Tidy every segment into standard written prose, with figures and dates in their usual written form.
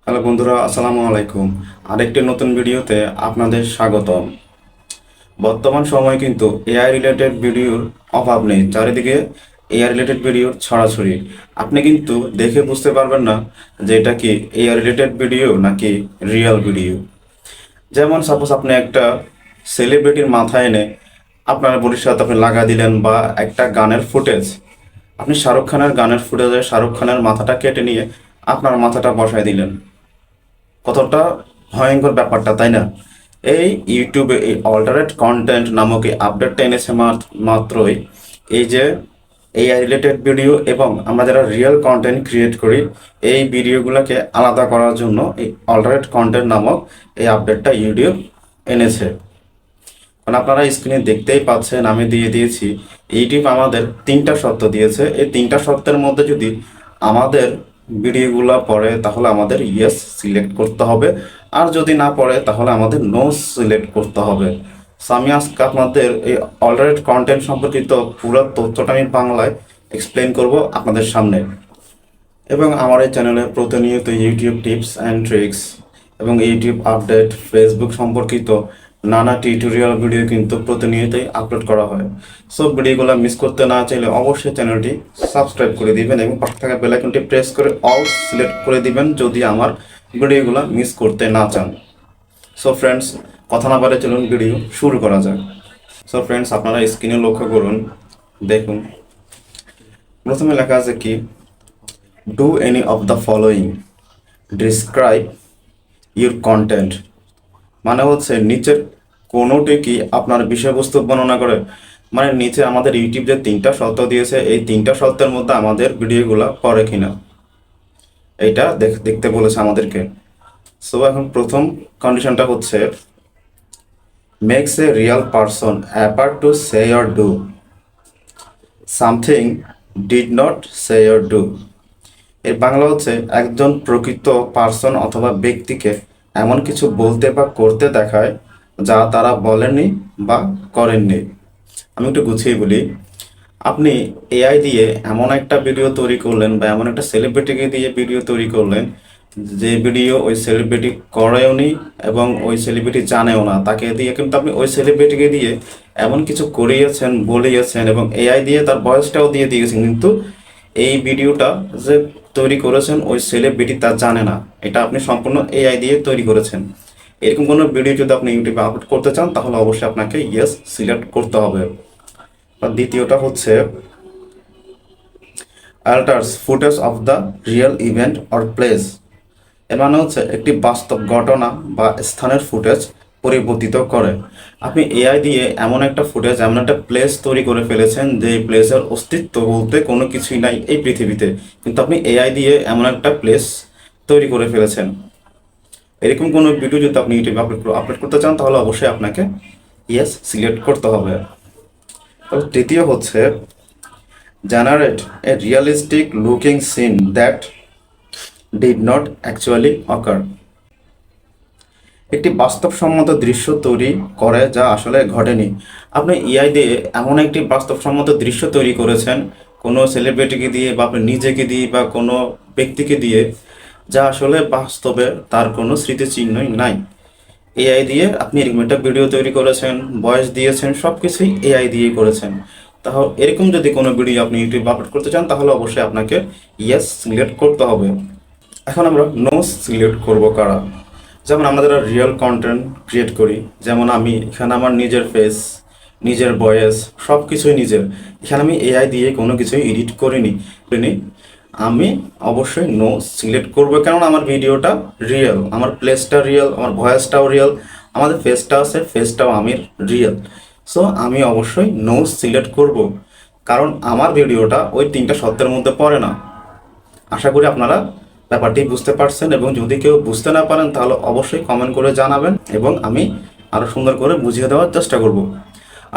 Hello বন্ধুরা, আসসালামু আলাইকুম। আরেকটি নতুন ভিডিওতে আপনাদের স্বাগতম। বর্তমান সময়ে কিন্তু এআই রিলেটেড ভিডিওর অভাব নেই। চারিদিকে এআই রিলেটেড ভিডিওর ছড়াছড়ি। আপনি কিন্তু দেখে বুঝতে পারবেন না যে এটা কি এআই রিলেটেড ভিডিও নাকি রিয়েল ভিডিও। যেমন সাপোজ আপনি একটা সেলিব্রিটির মাথা এনে আপনার বডির সাথে আপনি লাগা দিলেন, বা একটা গানের ফুটেজ, আপনি শাহরুখ খানের গানের ফুটেজে শাহরুখ খানের মাথাটা কেটে নিয়ে আপনার মাথাটা বসায় দিলেন। কতটা ভয়ঙ্কর ব্যাপারটা, তাই না? এই ইউটিউবে এই অল্টারেট কন্টেন্ট নামক এই আপডেটটা এনেছে মাত্রই। এই যে এআই রিলেটেড ভিডিও এবং আমরা যারা রিয়েল কন্টেন্ট ক্রিয়েট করি, এই ভিডিওগুলোকে আলাদা করার জন্য এই অল্টারেট কন্টেন্ট নামক এই আপডেটটা ইউটিউব এনেছে। কারণ আপনারা স্ক্রিনে দেখতেই পাচ্ছেন, আমি দিয়ে দিয়েছি। ইউটিউব আমাদের তিনটা শর্ত দিয়েছে। এই তিনটা শর্তের মধ্যে যদি আমাদের ভিডিওগুলো পড়ে তাহলে আমাদের ইয়েস সিলেক্ট করতে হবে, আর যদি না পড়ে তাহলে আমাদের নো সিলেক্ট করতে হবে। সো আমি আজকে আপনাদের এই অল্টারনেট কন্টেন্ট সম্পর্কিত পুরো তথ্যটা আমি বাংলায় এক্সপ্লেন করব আপনাদের সামনে। এবং আমার এই চ্যানেলে প্রতিনিয়ত ইউটিউব টিপস অ্যান্ড ট্রিক্স এবং ইউটিউব আপডেট, ফেসবুক সম্পর্কিত নানা টিউটোরিয়াল ভিডিও কিন্তু প্রতিনিয়তই আপলোড করা হয়। সো ভিডিওগুলো মিস করতে না চাইলে অবশ্যই চ্যানেলটি সাবস্ক্রাইব করে দিবেন এবং পাশে থাকা বেল আইকনটি প্রেস করে অল সিলেক্ট করে দিবেন যদি আমার ভিডিওগুলো মিস করতে না চান। সো ফ্রেন্ডস, কথা না বাড়িয়ে চলুন ভিডিও শুরু করা যাক। সো ফ্রেন্ডস, আপনারা স্ক্রিনে লক্ষ্য করুন, দেখুন প্রথমে লেখা আছে কি, do any of the following, describe your content. মানে হচ্ছে নিচের কোনোটি কি আপনার বিষয়বস্তু বর্ণনা করে। মানে নিচে আমাদের ইউটিউব যে তিনটা শর্ত দিয়েছে, এই তিনটা শর্তের মধ্যে আমাদের ভিডিওগুলো পড়ে কিনা এইটা দেখতে বলেছে আমাদেরকে। সো এখন প্রথম কন্ডিশনটা হচ্ছে, makes a real person apart to say or do something did not say or do. এর বাংলা হচ্ছে, একজন প্রকৃত পার্সন অথবা ব্যক্তিকে এমন কিছু বলতে বা করতে দেখায় যা তারা বলেননি বা করেননি। আমি একটু গুছিয়ে বলি। আপনি এআই দিয়ে এমন একটা ভিডিও তৈরি করলেন বা এমন একটা সেলিব্রিটিকে দিয়ে ভিডিও তৈরি করলেন যে ভিডিও ওই সেলিব্রিটি করেওনি এবং ওই সেলিব্রিটি জানেও না। তাকে দিয়ে কিন্তু আপনি ওই সেলিব্রিটিকে দিয়ে এমন কিছু করিয়েছেন, বলিয়েছেন এবং এআই দিয়ে তার ভয়েসটাও দিয়ে দিয়েছেন, কিন্তু এই ভিডিওটা যে তৈরি করেছেন ওই সেলিব্রিটি তা জানে না। এটা আপনি সম্পূর্ণ এআই দিয়ে তৈরি করেছেন। এরকম কোনো ভিডিও যদি আপনি ইউটিউবে আপলোড করতে চান তাহলে অবশ্যই আপনাকে ইয়েস সিলেক্ট করতে হবে। আর দ্বিতীয়টা হচ্ছে, alters footage of the real event or place. এর মানে হচ্ছে একটি বাস্তব ঘটনা বা স্থানের ফুটেজ পরিবর্তিত করে। আপনি এআই দিয়ে এমন একটা ফুটেজ, এমন একটা প্লেস তৈরি করে ফেলেছেন যে প্লেসের অস্তিত্ব বলতে কোনো কিছুই নাই এই পৃথিবীতে, কিন্তু আপনি এআই দিয়ে এমন একটা প্লেস তৈরি করে ফেলেছেন। এরকম কোনো ভিডিও যদি আপনি ইউটিউবে আপলোড করতে চান তাহলে অবশ্যই আপনাকে ইয়েস সিলেক্ট করতে হবে। তবে তৃতীয় হচ্ছে, generate a realistic looking scene that did not actually occur. একটি বাস্তবসম্মত দৃশ্য তৈরি করে যা আসলে ঘটেনি। আপনি এআই দিয়ে এমন একটি বাস্তবসম্মত দৃশ্য তৈরি করেছেন কোনো সেলিব্রিটিকে দিয়ে বা আপনি নিজেকে দিয়ে বা কোনো ব্যক্তিকে দিয়ে, যা আসলে বাস্তবে তার কোনো স্মৃতিচিহ্নই নাই। এআই দিয়ে আপনি এরকম একটা ভিডিও তৈরি করেছেন, ভয়েস দিয়েছেন, সব কিছুই এআই দিয়ে করেছেন। তাহলে এরকম যদি কোনো ভিডিও আপনি ইউটিউবে আপলোড করতে চান তাহলে অবশ্যই আপনাকে ইয়েস সিলেক্ট করতে হবে। এখন আমরা নো সিলেক্ট করব কারা? যেমন আমরা যারা রিয়েল কন্টেন্ট ক্রিয়েট করি, যেমন আমি এখানে আমার নিজের ফেস, নিজের ভয়েস, সব কিছুই নিজের। এখানে আমি এআই দিয়ে কোনো কিছুই এডিট করিনি। আমি অবশ্যই নো সিলেক্ট করবো, কেননা আমার ভিডিওটা রিয়েল, আমার প্লেসটা রিয়েল, আমার ভয়েসটাও রিয়েল, আমাদের ফেসটা আছে, ফেসটাও আমি রিয়েল। সো আমি অবশ্যই নো সিলেক্ট করব, কারণ আমার ভিডিওটা ওই তিনটা শর্তের মধ্যে পড়ে না। আশা করি আপনারা ব্যাপারটি বুঝতে পারছেন, এবং যদি কেউ বুঝতে না পারেন তাহলে অবশ্যই কমেন্ট করে জানাবেন এবং আমি আরও সুন্দর করে বুঝিয়ে দেওয়ার চেষ্টা করব।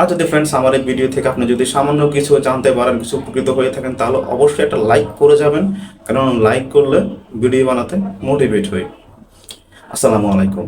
আর যদি ফ্রেন্ডস আমার এই ভিডিও থেকে আপনি যদি সামান্য কিছু জানতে পারেন, কিছু উপকৃত হয়ে থাকেন, তাহলে অবশ্যই একটা লাইক করে যাবেন, কারণ লাইক করলে ভিডিও বানাতে মোটিভেট হই। আসসালামু আলাইকুম।